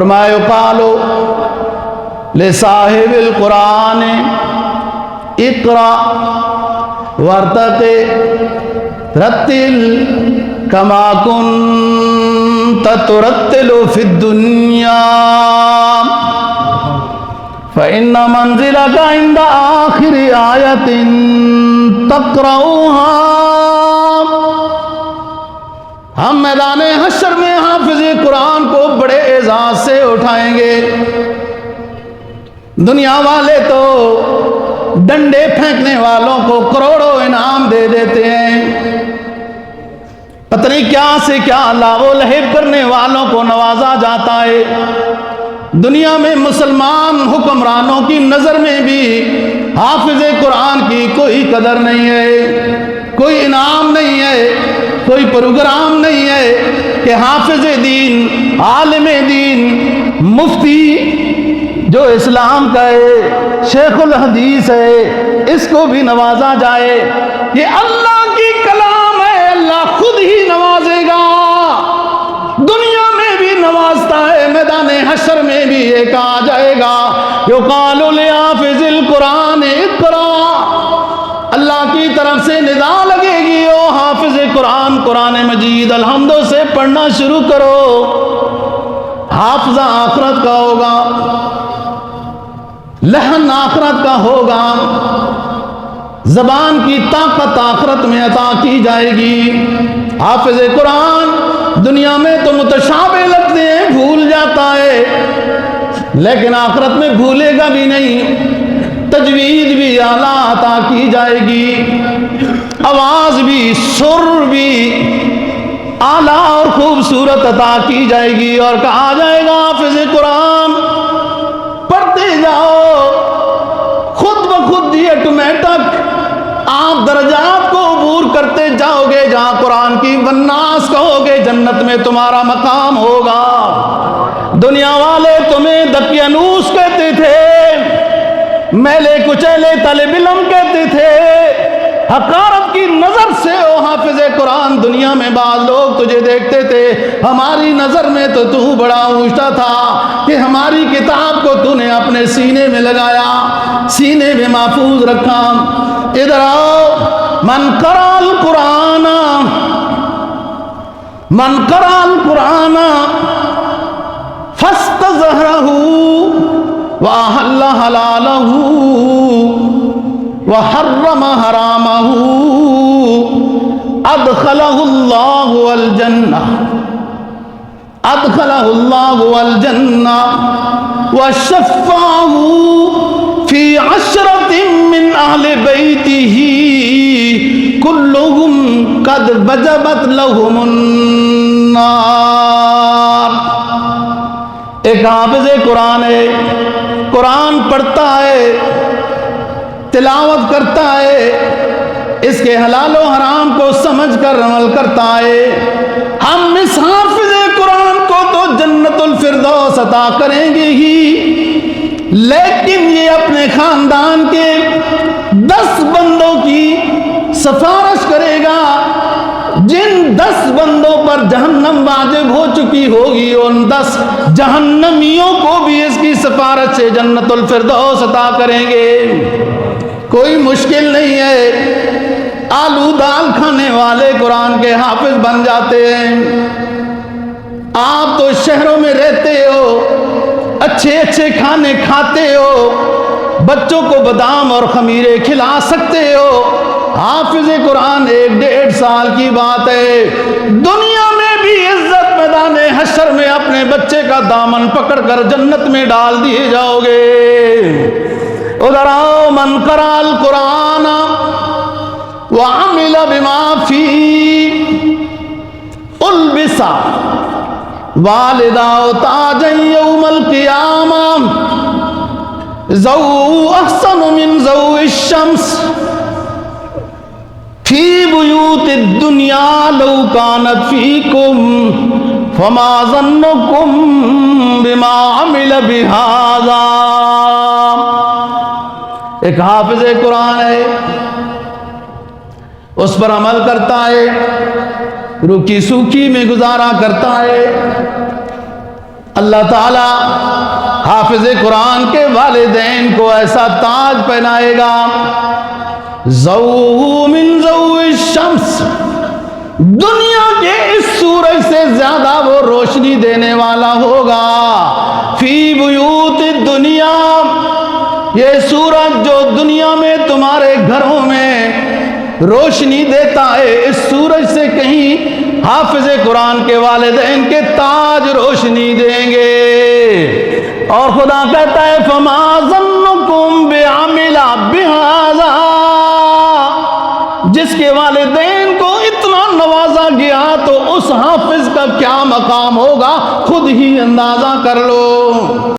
فرمایا قالو لصاحب القرآن اقرا وارتقی رتل کما کنت ترتل فی الدنیا فإن منزلك عند آخر آیت تقرأها۔ ہم میدان حشر میں حافظ قرآن کو بڑے اعزاز سے اٹھائیں گے۔ دنیا والے تو ڈنڈے پھینکنے والوں کو کروڑوں انعام دے دیتے ہیں، پتہ نہیں کیا سے کیا لاغ و لہب کرنے والوں کو نوازا جاتا ہے۔ دنیا میں مسلمان حکمرانوں کی نظر میں بھی حافظ قرآن کی کوئی قدر نہیں ہے، کوئی انعام نہیں ہے، کوئی پروگرام نہیں ہے کہ حافظ دین، عالم دین، مفتی جو اسلام کا ہے، شیخ الحدیث ہے، اس کو بھی نوازا جائے۔ یہ اللہ کی کلام ہے، اللہ خود ہی نوازے گا، دنیا میں بھی نوازتا ہے، میدان حشر میں بھی یہ کہا جائے گا یقال لحافظ القرآن اقرا، اللہ کی طرف سے ندا لگے گی، او حافظ قرآن، قرآن مجید الحمدوں سے پڑھنا شروع کرو۔ حافظہ آخرت کا ہوگا، لحن آخرت کا ہوگا، زبان کی طاقت آخرت میں عطا کی جائے گی۔ حافظ قرآن دنیا میں تو متشابہ لگتے ہیں، بھول جاتا ہے، لیکن آخرت میں بھولے گا بھی نہیں، تجوید بھی اعلیٰ عطا کی جائے گی، آواز بھی، سر بھی اعلیٰ اور خوبصورت عطا کی جائے گی، اور کہا جائے گا حافظ قرآن پڑھتے جاؤ، خود بخود یہ آٹومیٹک آپ درجات کو عبور کرتے جاؤ گے، جہاں قرآن کی والناس کہو گے جنت میں تمہارا مقام ہوگا۔ دنیا والے تمہیں دقیانوس کہتے تھے، میلے کچیلے طالب علم کہتے تھے، حقارت کی نظر سے او حافظ قرآن دنیا میں بعض لوگ تجھے دیکھتے تھے، ہماری نظر میں تو تو بڑا اونچا تھا کہ ہماری کتاب کو تو نے اپنے سینے میں لگایا، سینے میں محفوظ رکھا۔ ادھر آؤ، من قرأ القرآن فاستظہرہ وأحل حلالہ وحرم حرامہ ادخلہ اللہ الجنہ وشفعہ فی عشرۃ من اہل بیتہ کلہم قد وجبت لہم النار۔ ایک حافظ قرآن ہے، قرآن پڑھتا ہے، تلاوت کرتا ہے، اس کے حلال و حرام کو سمجھ کر عمل کرتا ہے، ہم اس حافظ قرآن کو تو جنت الفردوس عطا کریں گے ہی، لیکن یہ اپنے خاندان کے 10 بندوں کی سفارش کرے گا، جن 10 بندوں پر جہنم واجب ہو چکی ہوگی، ان 10 جہنمیوں کو بھی اس کی سفارش سے جنت الفردوس عطا کریں گے۔ کوئی مشکل نہیں ہے، آلو دال کھانے والے قرآن کے حافظ بن جاتے ہیں۔ آپ تو شہروں میں رہتے ہو، اچھے اچھے کھانے کھاتے ہو، بچوں کو بادام اور خمیرے کھلا سکتے ہو، حافظ قرآن 1-1.5 سال کی بات ہے، دنیا میں بھی عزت میدان حشر میں اپنے بچے کا دامن پکڑ کر جنت میں ڈال دیے جاؤ گے۔ ادھر آؤ، من قرأ القرآن وعمل بما فیہ البس والداہ تاجا یوم القیامہ ذو احسن من ضوء الشمس فی بیوت الدنیا لو کانت فیکم فما ظنکم بما عمل بہذا۔ ایک حافظ قرآن ہے، اس پر عمل کرتا ہے، روکی سوکھی میں گزارا کرتا ہے، اللہ تعالی حافظ قرآن کے والدین کو ایسا تاج پہنائے گا، ضوء من ضوء الشمس، دنیا کے اس سورج سے زیادہ وہ روشنی دینے والا ہوگا، فی بیوت الدنیا، یہ سورج جو دنیا میں تمہارے گھروں میں روشنی دیتا ہے، اس سورج سے کہیں حافظ قرآن کے والدین کے تاج روشنی دیں گے۔ اور خدا کہتا ہے فما ظنکم بعمل بہذا، جس کے والدین کو اتنا نوازا گیا تو اس حافظ کا کیا مقام ہوگا، خود ہی اندازہ کر لو۔